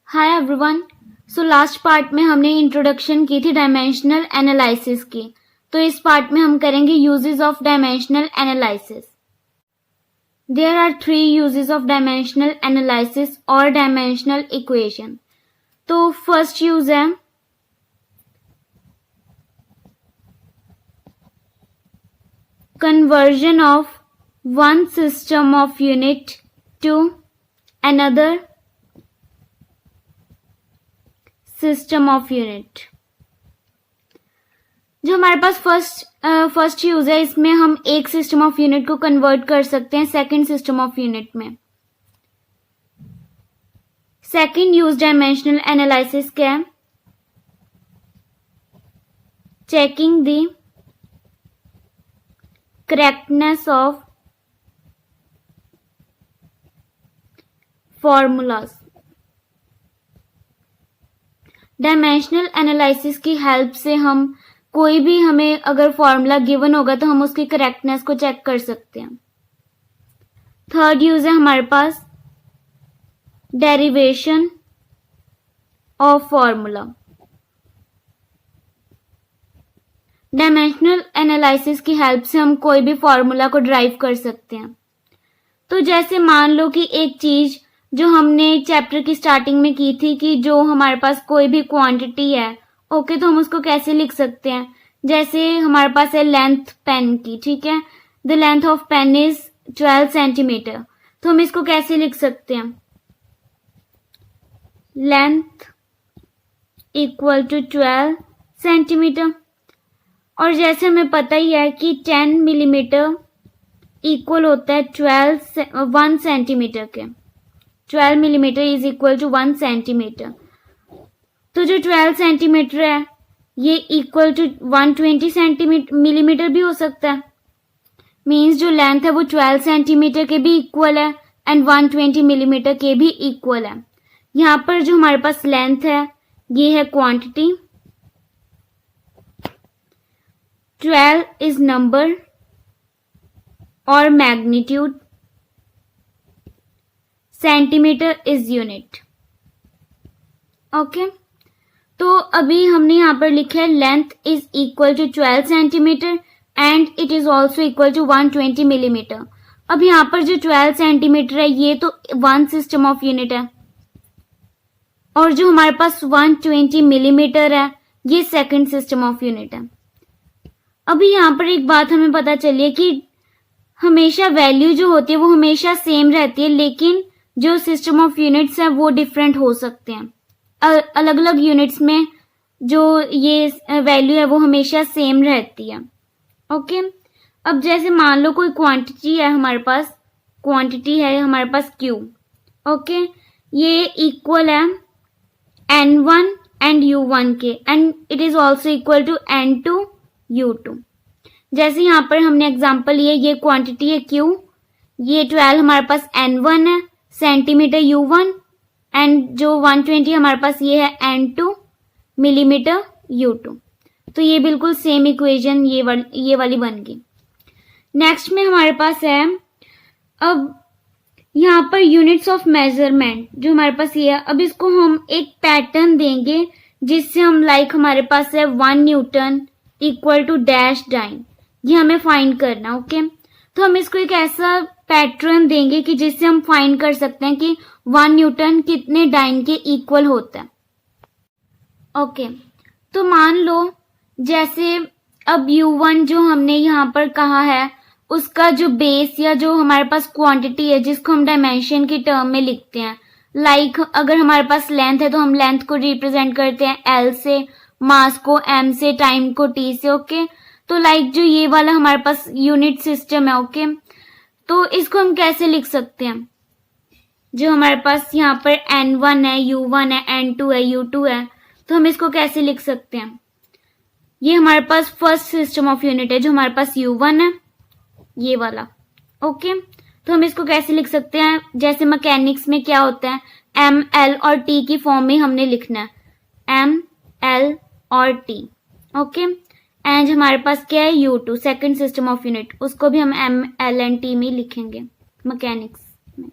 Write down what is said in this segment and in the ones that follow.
Hi everyone. So last part में हमने introduction की थी डायमेंशनल एनालिसिस की, तो इस पार्ट में हम करेंगे uses of dimensional analysis. There are 3 uses of dimensional analysis और डायमेंशनल इक्वेशन। तो फर्स्ट यूज है conversion of one system of unit to another system of unit। जो हमारे पास फर्स्ट यूज है, इसमें हम एक सिस्टम ऑफ यूनिट को कन्वर्ट कर सकते हैं सेकंड सिस्टम ऑफ यूनिट में। सेकंड यूज डायमेंशनल एनालिसिस क्या है? Checking the correctness of formulas। Dimensional analysis की हेल्प से हम कोई भी हमें अगर फॉर्मूला गिवन होगा तो हम उसकी करेक्टनेस को चेक कर सकते हैं। थर्ड यूज है हमारे पास derivation of formula. Dimensional analysis की हेल्प से हम कोई भी फॉर्मूला को ड्राइव कर सकते हैं। तो जैसे मान लो कि एक चीज जो हमने चैप्टर की स्टार्टिंग में की थी कि जो हमारे पास कोई भी क्वांटिटी है, ओके, तो हम उसको कैसे लिख सकते हैं? जैसे हमारे पास है लेंथ पेन की, ठीक है, the length of pen is 12 centimetre. तो हम इसको कैसे लिख सकते हैं? Length equal to 12 centimetre. और जैसे हमें पता ही है कि 10 मिलीमीटर इक्वल होता है 1 सेंटीमीटर के। 12 millimetre is equal to 1 centimetre. तो जो 12 सेंटीमीटर है ये इक्वल टू 120 मिलीमीटर भी हो सकता है। मीन्स जो लेंथ है वो 12 सेंटीमीटर के भी इक्वल है एंड 120 मिलीमीटर के भी इक्वल है। यहाँ पर जो हमारे पास लेंथ है ये है क्वांटिटी, 12 इज नंबर और magnitude, centimetre is unit. Okay, तो अभी हमने यहाँ पर लिखा है length is equal to 12 centimetre and it is also equal to 120 millimetre. अब यहाँ पर जो 12 सेंटीमीटर है ये तो 1 सिस्टम ऑफ यूनिट है और जो हमारे पास 120 मिलीमीटर है ये सेकंड सिस्टम ऑफ यूनिट है। अभी यहाँ पर एक बात हमें पता चली है कि हमेशा वैल्यू जो होती है वो हमेशा सेम रहती है, लेकिन जो सिस्टम ऑफ यूनिट्स है वो डिफरेंट हो सकते हैं। अलग अलग यूनिट्स में जो ये वैल्यू है वो हमेशा सेम रहती है। ओके, अब जैसे मान लो कोई क्वांटिटी है हमारे पास, क्वांटिटी है हमारे पास Q। ओके, ये इक्वल है N1 एंड U1 के and it is also equal to N2 U2। जैसे यहाँ पर हमने एग्जांपल लिए, ये क्वांटिटी है Q, ये 12 हमारे पास N1 है सेंटीमीटर U1 एंड जो 120 हमारे पास ये है N2 मिलीमीटर U2। तो ये बिल्कुल सेम इक्वेशन ये वाली बन गई। नेक्स्ट में हमारे पास है अब यहाँ पर यूनिट्स ऑफ मेजरमेंट जो हमारे पास ये है। अब इसको हम एक पैटर्न देंगे जिससे हम हमारे पास है 1 newton equal to dash dyne, ये हमें फाइंड करना। ओके, तो हम इसको एक ऐसा पैटर्न देंगे कि जिससे हम फाइंड कर सकते हैं कि 1 न्यूटन कितने डाइन के इक्वल होता है। ओके, तो मान लो जैसे अब U1 जो हमने यहाँ पर कहा है उसका जो बेस या जो हमारे पास क्वांटिटी है जिसको हम डायमेंशन की टर्म में लिखते हैं, अगर हमारे पास लेंथ है तो हम लेंथ को रिप्रेजेंट करते हैं L से, मास को M से, टाइम को T से। ओके, तो जो ये वाला हमारे पास यूनिट सिस्टम है, ओके, तो इसको हम कैसे लिख सकते हैं? जो हमारे पास यहाँ पर N1 है, U1 है, N2 है, U2 है, तो हम इसको कैसे लिख सकते हैं? ये हमारे पास फर्स्ट सिस्टम ऑफ यूनिट है जो हमारे पास U1 है, ये वाला। ओके, तो हम इसको कैसे लिख सकते हैं? जैसे मैकेनिक्स में क्या होता है, M, L और T की फॉर्म में हमने लिखना है, M, L और T। ओके, एंड हमारे पास क्या है U2 second system of unit, उसको भी हम ML&T में लिखेंगे मैकेनिक्स में।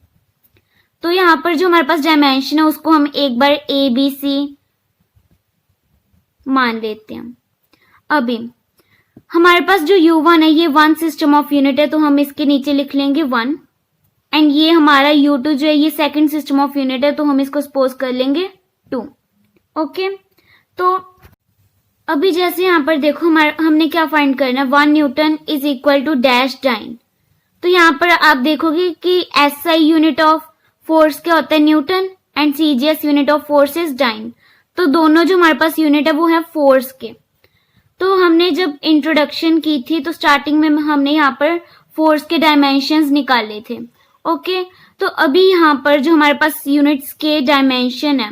तो यहाँ पर जो हमारे पास डायमेंशन है उसको हम एक बार ABC मान लेते हैं। अभी हमारे पास जो U1 है ये वन सिस्टम ऑफ यूनिट है, तो हम इसके नीचे लिख लेंगे 1 एंड ये हमारा U2 जो है ये सेकंड सिस्टम ऑफ यूनिट है, तो हम इसको सपोज कर लेंगे 2। ओके, तो अभी जैसे यहाँ पर देखो हमने क्या फाइंड करना है, 1 newton is equal to dash dyne. तो यहाँ पर आप देखोगे कि SI यूनिट ऑफ फोर्स क्या होता है newton and CGS unit of force is dyne. तो दोनों जो हमारे पास यूनिट है वो है फोर्स के। तो हमने जब इंट्रोडक्शन की थी तो स्टार्टिंग में हमने यहाँ पर फोर्स के डायमेंशंस निकाले थे। ओके, तो अभी यहाँ पर जो हमारे पास यूनिट्स के डायमेंशन है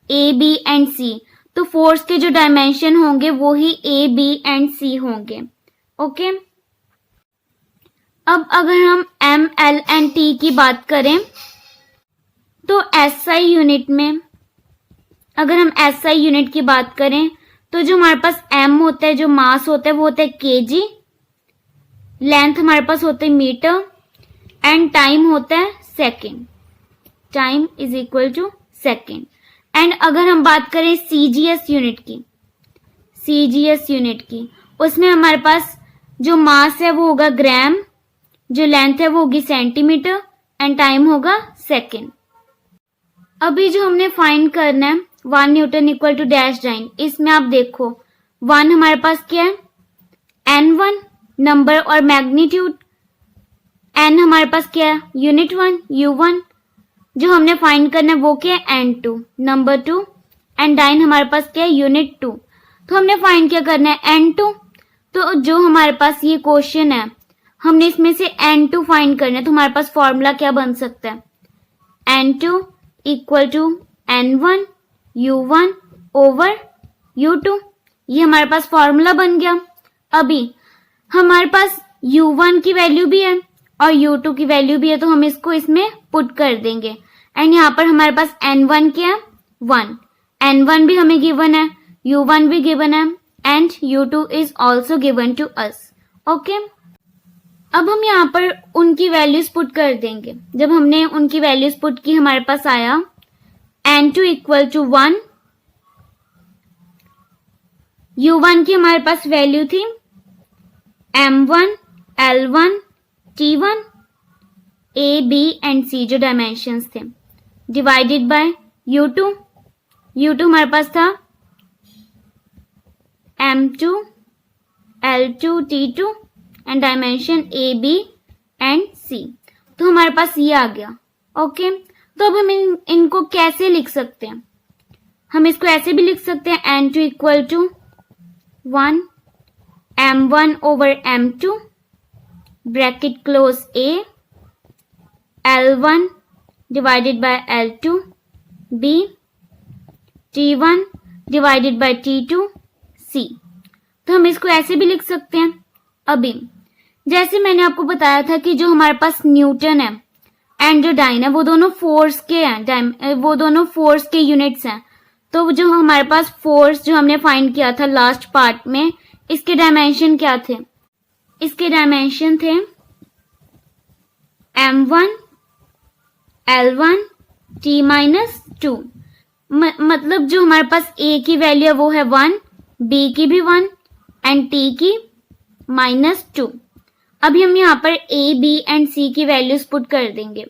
A, B एंड C, तो फोर्स के जो डायमेंशन होंगे वो ही A, B एंड C होंगे। ओके, अब अगर हम M, L एंड T की बात करें तो SI यूनिट में अगर हम SI यूनिट की बात करें तो जो हमारे पास M होता है, जो मास होता है वो होता है kg, लेंथ हमारे पास होता है मीटर एंड टाइम होता है second, time is equal to second. And अगर हम बात करें CGS यूनिट की, उसमें हमारे पास जो मास है वो होगा ग्राम, जो लेंथ है वो होगी सेंटीमीटर एंड टाइम होगा सेकेंड। अभी जो हमने फाइंड करना है 1 newton equal to dash dyne, इसमें आप देखो 1 हमारे पास क्या है N1 नंबर और मैग्नीट्यूड, N हमारे पास क्या है यूनिट 1 U1, जो हमने फाइंड करना है वो क्या है N2 नंबर 2 एंड डाइन हमारे पास क्या है यूनिट 2। तो हमने फाइंड क्या करना है N2। तो जो हमारे पास ये क्वेश्चन है हमने इसमें से N2 फाइंड करना है, तो हमारे पास फॉर्मूला क्या बन सकता है N2 equal to N1 U1 over U2, ये हमारे पास फॉर्मूला बन गया। अभी हमारे पास U1 की वैल्यू भी है और U2 की वैल्यू भी है, तो हम इसको इसमें पुट कर देंगे एंड यहाँ पर हमारे पास N1 क्या है 1, N1 भी हमें गिवन है, U1 भी गिवन है and U2 is also given to us. Okay, अब हम यहाँ पर उनकी वैल्यूज पुट कर देंगे। जब हमने उनकी वैल्यूज पुट की हमारे पास आया N2 इक्वल टू 1, U1 की हमारे पास वैल्यू थी M1 L1 T1 A, B and C जो डायमेंशंस थे, डिवाइडेड बाय U2 हमारे पास था M2 L2 T2 and dimension A, B and C। तो हमारे पास ये आ गया। ओके, तो अब हम इनको कैसे लिख सकते हैं, हम इसको ऐसे भी लिख सकते हैं N2 equal to 1 M1 over M2 bracket close A, L1 divided by L2 B, T1 divided by T2 C। तो हम इसको ऐसे भी लिख सकते हैं। अभी जैसे मैंने आपको बताया था कि जो हमारे पास न्यूटन है एंड जो डाइन है वो दोनों फोर्स के हैं, वो दोनों फोर्स के यूनिट्स हैं। तो जो हमारे पास फोर्स जो हमने फाइंड किया था लास्ट पार्ट में, इसके डायमेंशन क्या थे, इसके डायमेंशन थे M1 L1 T-2। मतलब जो हमारे पास A की वैल्यू है वो है 1, B की भी 1 एंड T की -2। अभी हम यहाँ पर A, B एंड C की वैल्यूज पुट कर देंगे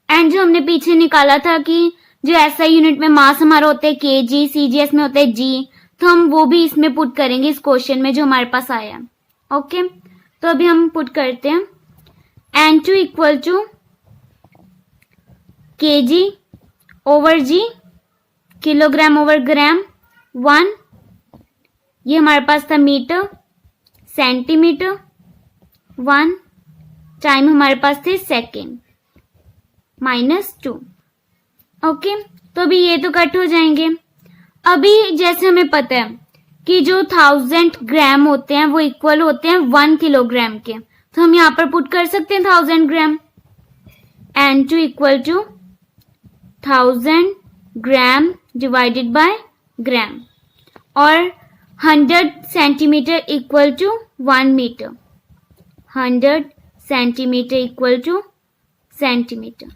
एंड जो हमने पीछे निकाला था कि जो SI यूनिट में मास हमारा होता है kg, CGS में होता है G, तो हम वो भी इसमें पुट करेंगे इस क्वेश्चन में जो हमारे पास आया है। ओके, तो अभी हम पुट करते हैं N2 equal to kg over G, kilogram over gram 1, ये हमारे पास था मीटर, सेंटीमीटर 1, टाइम हमारे पास थे सेकेंड -2। ओके, तो अभी ये तो कट हो जाएंगे। अभी जैसे हमें पता है कि जो 1000 ग्राम होते हैं वो इक्वल होते हैं 1 किलोग्राम के, तो हम यहाँ पर पुट कर सकते हैं 1000 gram. N2 equal to 1000 gram divided by gram, और 100 centimetre equal to 1 metre, 100 centimetre equal to centimetre.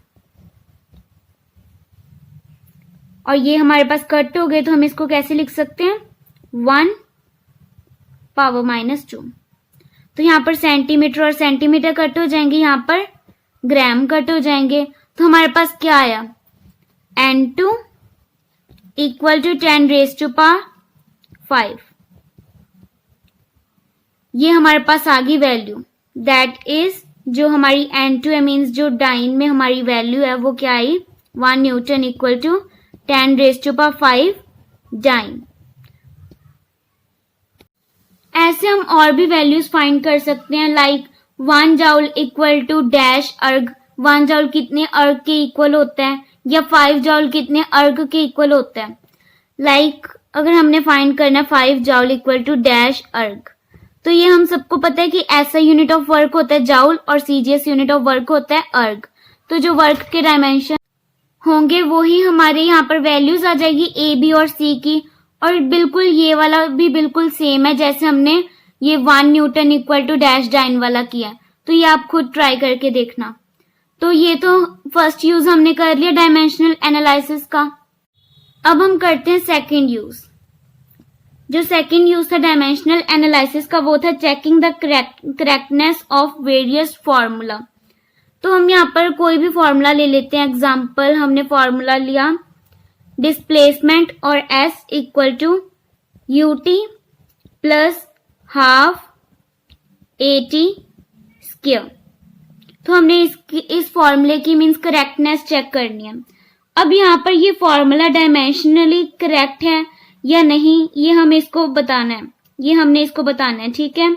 और ये हमारे पास कट हो गए तो हम इसको कैसे लिख सकते हैं, 1 पावर माइनस 2। तो यहाँ पर सेंटीमीटर और सेंटीमीटर कट हो जाएंगे, यहाँ पर ग्राम कट हो जाएंगे। तो हमारे पास क्या आया, N2 equal to 10 raise to power 5। ये हमारे पास आ गई वैल्यू, दैट इज जो हमारी N2 है, मीन्स जो डाइन में हमारी वैल्यू है वो क्या आई, 1 newton equal to 10 raise to power 5 dyne. ऐसे हम और भी वैल्यूज फाइंड कर सकते हैं, like 1 joule equal to dash erg, 1 joule कितने अर्ग के इक्वल होता है, या 5 जाउल कितने अर्ग के इक्वल होता है। लाइक अगर हमने फाइंड करना है 5 जाउल इक्वल टू डैश अर्ग, तो ये हम सबको पता है कि ऐसा यूनिट ऑफ वर्क होता है जाउल और सीजीएस यूनिट ऑफ वर्क होता है अर्ग। तो जो वर्क के डायमेंशन होंगे वो ही हमारे यहाँ पर वैल्यूज आ जाएगी ए, बी और सी की। और बिल्कुल ये वाला भी बिल्कुल सेम है जैसे हमने ये 1 newton equal to dash dyne वाला किया। तो ये आप खुद ट्राई करके देखना। तो ये तो फर्स्ट यूज हमने कर लिया डायमेंशनल एनालिसिस का। अब हम करते हैं सेकंड यूज। जो सेकंड यूज था डायमेंशनल एनालिसिस का वो था checking the correctness of various formula. तो हम यहाँ पर कोई भी फॉर्मूला ले लेते हैं। एग्जाम्पल हमने फॉर्मूला लिया डिस्प्लेसमेंट और S equal to UT plus half AT square. तो हमने इस फॉर्मूले की मीन्स करेक्टनेस चेक करनी है। अब यहाँ पर ये फॉर्मूला डायमेंशनली करेक्ट है या नहीं, ये हमें इसको बताना है, ये हमने इसको बताना है, ठीक है।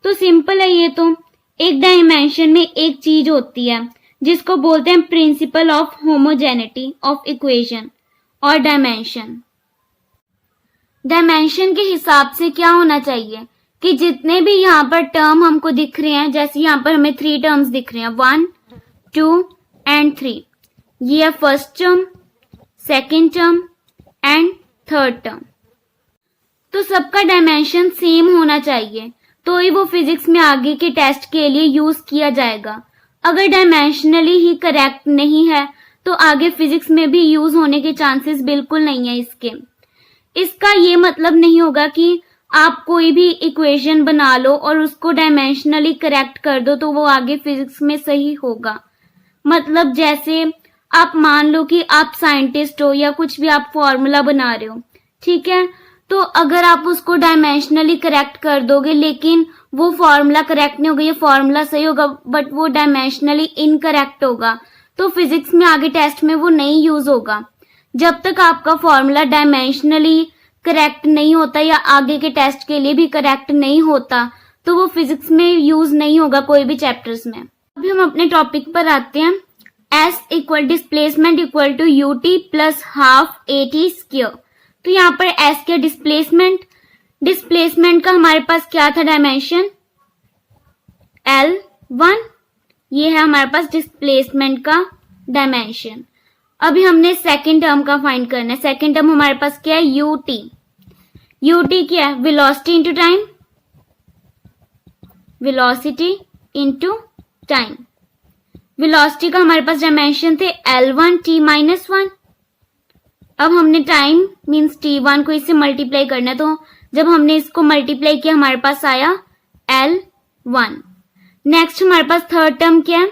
तो सिंपल है ये। तो एक डायमेंशन में एक चीज होती है जिसको बोलते हैं principle of homogeneity of equation और डायमेंशन। डायमेंशन के हिसाब से क्या होना चाहिए कि जितने भी यहाँ पर टर्म हमको दिख रहे हैं, जैसे यहाँ पर हमें 3 टर्म्स दिख रहे हैं 1, 2 एंड 3। ये है first term, second term and third term. तो सबका डायमेंशन सेम होना चाहिए तो ही वो फिजिक्स में आगे के टेस्ट के लिए यूज किया जाएगा। अगर डायमेंशनली ही करेक्ट नहीं है तो आगे फिजिक्स में भी यूज होने के चांसेस बिल्कुल नहीं है इसके। इसका ये मतलब नहीं होगा कि आप कोई भी इक्वेशन बना लो और उसको डायमेंशनली करेक्ट कर दो तो वो आगे फिजिक्स में सही होगा। मतलब जैसे आप मान लो कि आप साइंटिस्ट हो या कुछ भी आप फॉर्मूला बना रहे हो, ठीक है। तो अगर आप उसको डायमेंशनली करेक्ट कर दोगे लेकिन वो फॉर्मूला करेक्ट नहीं होगा, ये फॉर्मूला सही होगा बट वो डायमेंशनली इनकरेक्ट होगा, तो फिजिक्स में आगे टेस्ट में वो नहीं यूज होगा। जब तक आपका फॉर्मूला डायमेंशनली करेक्ट नहीं होता या आगे के टेस्ट के लिए भी करेक्ट नहीं होता तो वो फिजिक्स में यूज नहीं होगा कोई भी चैप्टर्स में। अभी हम अपने टॉपिक पर आते हैं। S equal displacement equal to UT plus half AT square. तो यहाँ पर S के डिस्प्लेसमेंट का हमारे पास क्या था डायमेंशन, L1। ये है हमारे पास डिस्प्लेसमेंट का डायमेंशन। अभी हमने सेकेंड टर्म का फाइंड करना है। सेकेंड टर्म हमारे पास क्या है, UT। UT क्या है, velocity into time, velocity into time. Velocity का हमारे पास डायमेंशन थे L1 t-1। अब हमने टाइम मीन्स t1 को इससे मल्टीप्लाई करना है, तो जब हमने इसको मल्टीप्लाई किया हमारे पास आया L1। नेक्स्ट हमारे पास थर्ड टर्म क्या है,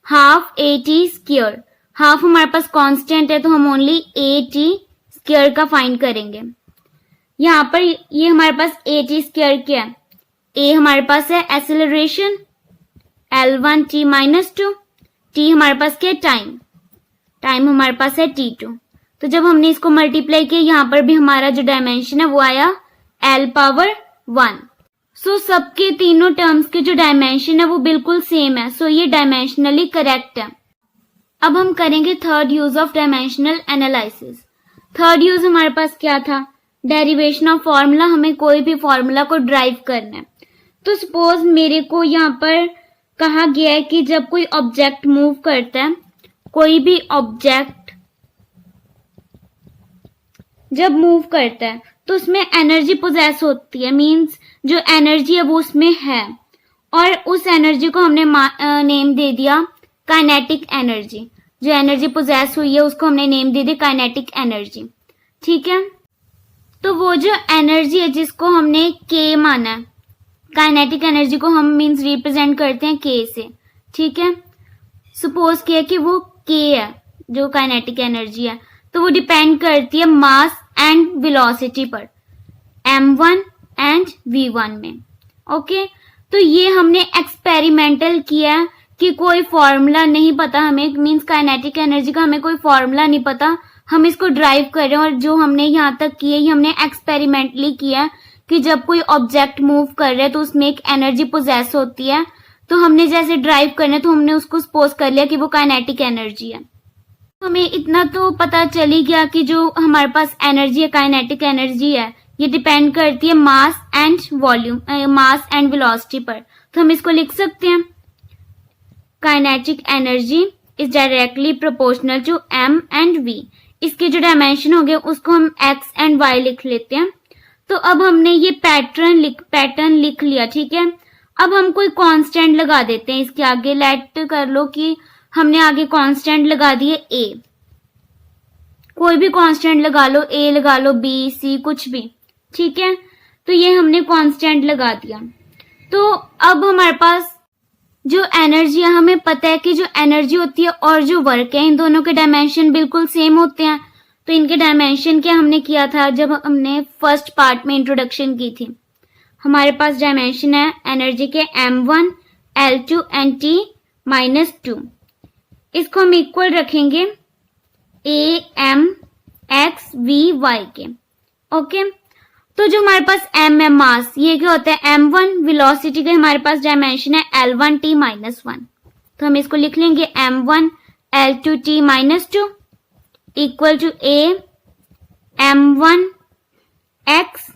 हाफ AT स्क्वायर। हाफ हमारे पास कांस्टेंट है तो हम ओनली AT स्क्वायर का फाइंड करेंगे। यहाँ पर ये हमारे पास AT स्क्वायर क्या है, A हमारे पास है एक्सेलरेशन L1 t-2, T हमारे पास क्या है टाइम, टाइम हमारे पास है t2। तो जब हमने इसको मल्टीप्लाई किया यहाँ पर भी हमारा जो डायमेंशन है वो आया L⁻1। सो सबके तीनों टर्म्स के जो डायमेंशन है वो बिल्कुल सेम है। सो ये डायमेंशनली करेक्ट है। अब हम करेंगे third use of dimensional analysis. Third use हमारे पास क्या था, डेरिवेशन ऑफ फॉर्मूला। हमें कोई भी फॉर्मूला को ड्राइव करना है। तो सपोज मेरे को यहाँ पर कहा गया है कि जब कोई ऑब्जेक्ट मूव करता है, कोई भी ऑब्जेक्ट जब मूव करता है तो उसमें एनर्जी पोजेस होती है, मींस जो एनर्जी है वो उसमें है, और उस एनर्जी को हमने नेम दे दिया काइनेटिक एनर्जी। जो एनर्जी पोजेस हुई है उसको हमने नेम दे दिया काइनेटिक एनर्जी। ठीक है, तो वो जो एनर्जी है जिसको हमने के माना है, काइनेटिक एनर्जी को हम मींस रिप्रेजेंट करते हैं के से। ठीक है, सपोज किया कि वो के है जो काइनेटिक एनर्जी है, तो वो डिपेंड करती है मास एंड वेलोसिटी पर, m1 एंड v1 में। ओके, तो ये हमने एक्सपेरिमेंटल किया है कि कोई फॉर्मूला नहीं पता हमें, मींस काइनेटिक एनर्जी का हमें कोई फॉर्मूला नहीं पता, हम इसको ड्राइव कर रहे हैं। और जो हमने यहाँ तक किया ये हमने एक्सपेरिमेंटली किया कि जब कोई ऑब्जेक्ट मूव कर रहा है तो उसमें एक एनर्जी पोजेस होती है, तो हमने जैसे ड्राइव करना है तो हमने उसको सपोज कर लिया कि वो काइनेटिक एनर्जी है। हमें इतना तो पता चल ही गया कि जो हमारे पास एनर्जी है, काइनेटिक एनर्जी है, ये डिपेंड करती है mass and volume, mass and velocity पर। तो हम इसको लिख सकते हैं kinetic energy is directly proportional to m and v। इसके जो डायमेंशन हो गए उसको हम x एंड y लिख लेते हैं। तो अब हमने ये पैटर्न लिख लिया। ठीक है, अब हम कोई कांस्टेंट लगा देते हैं इसके आगे। लेट कर लो कि हमने आगे कांस्टेंट लगा दिए a, कोई भी कांस्टेंट लगा लो, a लगा लो, b, c, कुछ भी। ठीक है, तो ये हमने कांस्टेंट लगा दिया। तो अब हमारे पास जो एनर्जी है, हमें पता है कि जो एनर्जी होती है और जो वर्क है इन दोनों के डायमेंशन बिल्कुल सेम होते हैं। तो इनके डायमेंशन क्या हमने किया था जब हमने फर्स्ट पार्ट में इंट्रोडक्शन की थी। हमारे पास डायमेंशन है एनर्जी के m1, l2 and t minus 2। इसको हम इक्वल रखेंगे a, m, x, v, y के। ओके, तो जो हमारे पास m है मास, ये क्या होता है m1, वेलोसिटी का हमारे पास डायमेंशन है l1 t माइनस 1। तो हम इसको लिख लेंगे m1 l2 t minus 2 equal to a m1 x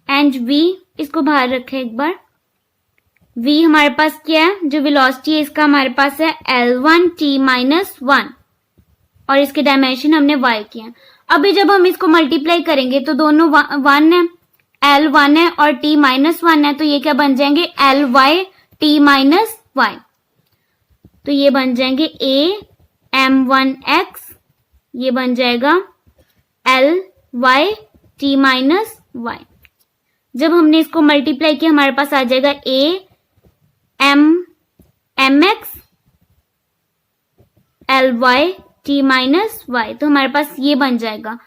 and v। इसको बाहर रखें एक बार। v हमारे पास क्या है, जो वेलोसिटी है इसका हमारे पास है l1 t माइनस 1, और इसके डायमेंशन हमने y किया। अभी जब हम इसको मल्टीप्लाई करेंगे तो दोनों 1 है, l1 है और t माइनस 1 है, तो ये क्या बन जाएंगे ly t माइनस y। तो ये बन जाएंगे a m1x, ये बन जाएगा ly t माइनस y। जब हमने इसको मल्टीप्लाई किया हमारे पास आ जाएगा a mx ly t minus y। तो हमारे पास ये बन जाएगा।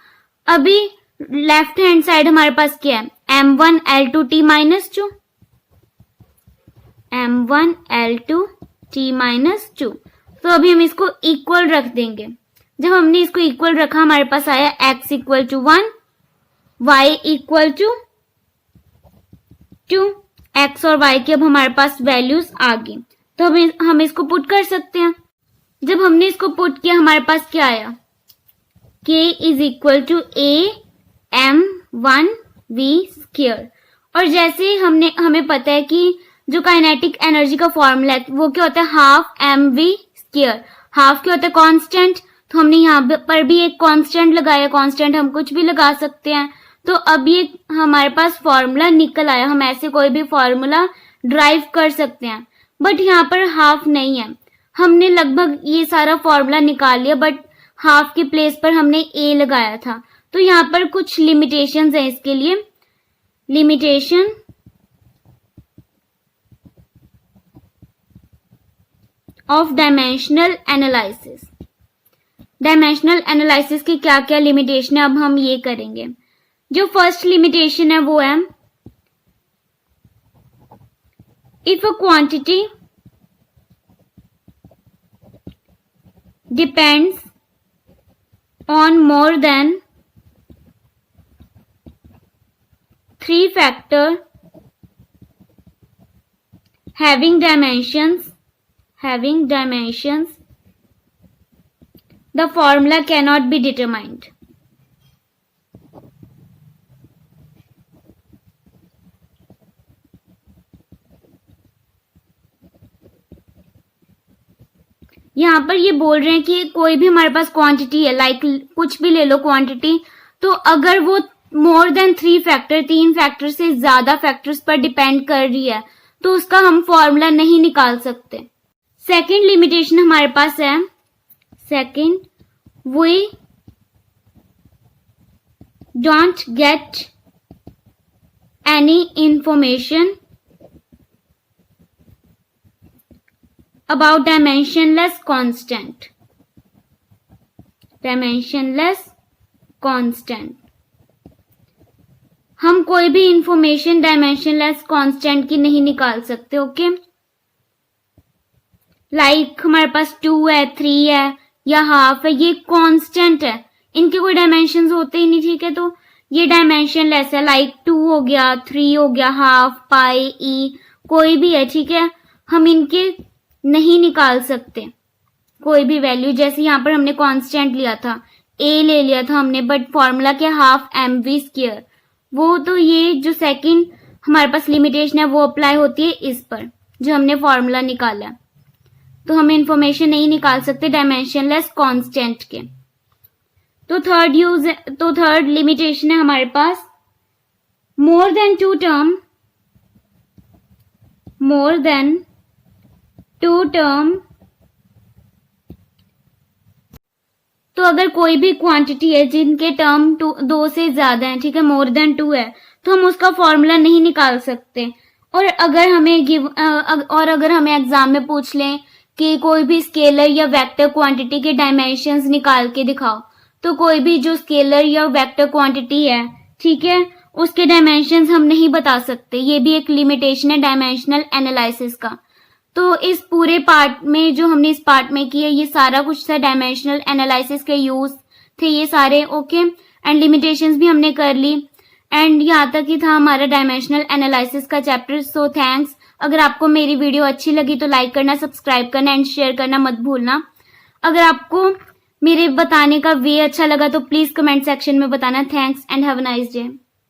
अभी लेफ्ट हैंड साइड हमारे पास क्या है m1 l2 t minus 2, m1 l2 t minus 2। तो अभी हम इसको इक्वल रख देंगे। जब हमने इसको इक्वल रखा हमारे पास आया x equal to 1, y equal to 2। x और y की अब हमारे पास वैल्यूज आ गई, तो हम इसको पुट कर सकते हैं। जब हमने इसको पुट किया हमारे पास क्या आया, k is equal to a m1 v square. और जैसे हमें पता है कि जो काइनेटिक एनर्जी का फॉर्मूला है वो क्या होता है हाफ mv स्क्वायर। हाफ क्या होता है कांस्टेंट, तो हमने यहाँ पर भी एक कांस्टेंट लगाया। कांस्टेंट हम कुछ भी लगा सकते हैं। तो अब ये हमारे पास फॉर्मूला निकल आया। हम ऐसे कोई भी फॉर्मूला ड्राइव कर सकते हैं, बट यहाँ पर हाफ नहीं है। हमने लगभग ये सारा फॉर्मूला निकाल लिया, बट हाफ के प्लेस पर हमने a लगाया था। तो यहाँ पर कुछ लिमिटेशंस हैं इसके लिए। Limitation of dimensional analysis. Dimensional analysis की क्या क्या लिमिटेशन है अब हम ये करेंगे। जो फर्स्ट लिमिटेशन है वो है if a quantity depends on more than 3 factor having dimensions, the formula cannot be determined. यहाँ पर ये बोल रहे हैं कि कोई भी हमारे पास क्वांटिटी है, लाइक कुछ भी ले लो क्वांटिटी, तो अगर वो मोर देन 3 फैक्टर, 3 फैक्टर से ज्यादा फैक्टर्स पर डिपेंड कर रही है तो उसका हम फॉर्मूला नहीं निकाल सकते। सेकंड लिमिटेशन हमारे पास है, second, we don't get any information about dimensionless constant, dimensionless constant. हम कोई भी इंफॉर्मेशन डायमेंशनलेस कांस्टेंट की नहीं निकाल सकते। ओके, लाइक हमारे पास 2 है, 3 है या हाफ है, ये कांस्टेंट है, इनके कोई डायमेंशंस होते ही नहीं। ठीक है, तो ये डायमेंशनलेस है, लाइक 2 हो गया, 3 हो गया, हाफ, पाई, ई, कोई भी है। ठीक है, हम इनके नहीं निकाल सकते कोई भी वैल्यू। जैसे यहाँ पर हमने कांस्टेंट लिया था, ए ले लिया था हमने, बट फॉर्मूला क्या, हाफ एम वी स्क्वायर, वो तो ये जो सेकंड हमारे पास लिमिटेशन है वो अप्लाई होती है इस पर जो हमने फॉर्मूला निकाला। तो हम इंफॉर्मेशन नहीं निकाल सकते डायमेंशनलेस कांस्टेंट के। तो थर्ड लिमिटेशन है हमारे पास, more than 2 term, more than 2 term. तो अगर कोई भी क्वांटिटी है जिनके टर्म 2 से ज्यादा है, ठीक है, मोर देन 2 है, तो हम उसका फॉर्मूला नहीं निकाल सकते। और अगर हमें एग्जाम में पूछ लें कि कोई भी स्केलर या वेक्टर क्वांटिटी के डायमेंशंस निकाल के दिखाओ, तो कोई भी जो स्केलर या वेक्टर क्वांटिटी है, ठीक है, उसके डायमेंशंस हम नहीं बता सकते। ये भी एक लिमिटेशन है डायमेंशनल एनालिसिस का। तो इस पूरे पार्ट में जो हमने इस पार्ट में किया, ये सारा कुछ था डायमेंशनल एनालिसिस के यूज थे ये सारे। ओके, एंड लिमिटेशंस भी हमने कर ली, एंड यहाँ तक ही था हमारा डायमेंशनल एनालिसिस का चैप्टर। So thanks. अगर आपको मेरी वीडियो अच्छी लगी तो लाइक करना, सब्सक्राइब करना एंड शेयर करना मत भूलना। अगर आपको मेरे बताने का वे अच्छा लगा तो प्लीज कमेंट सेक्शन में बताना। Thanks and have a nice day.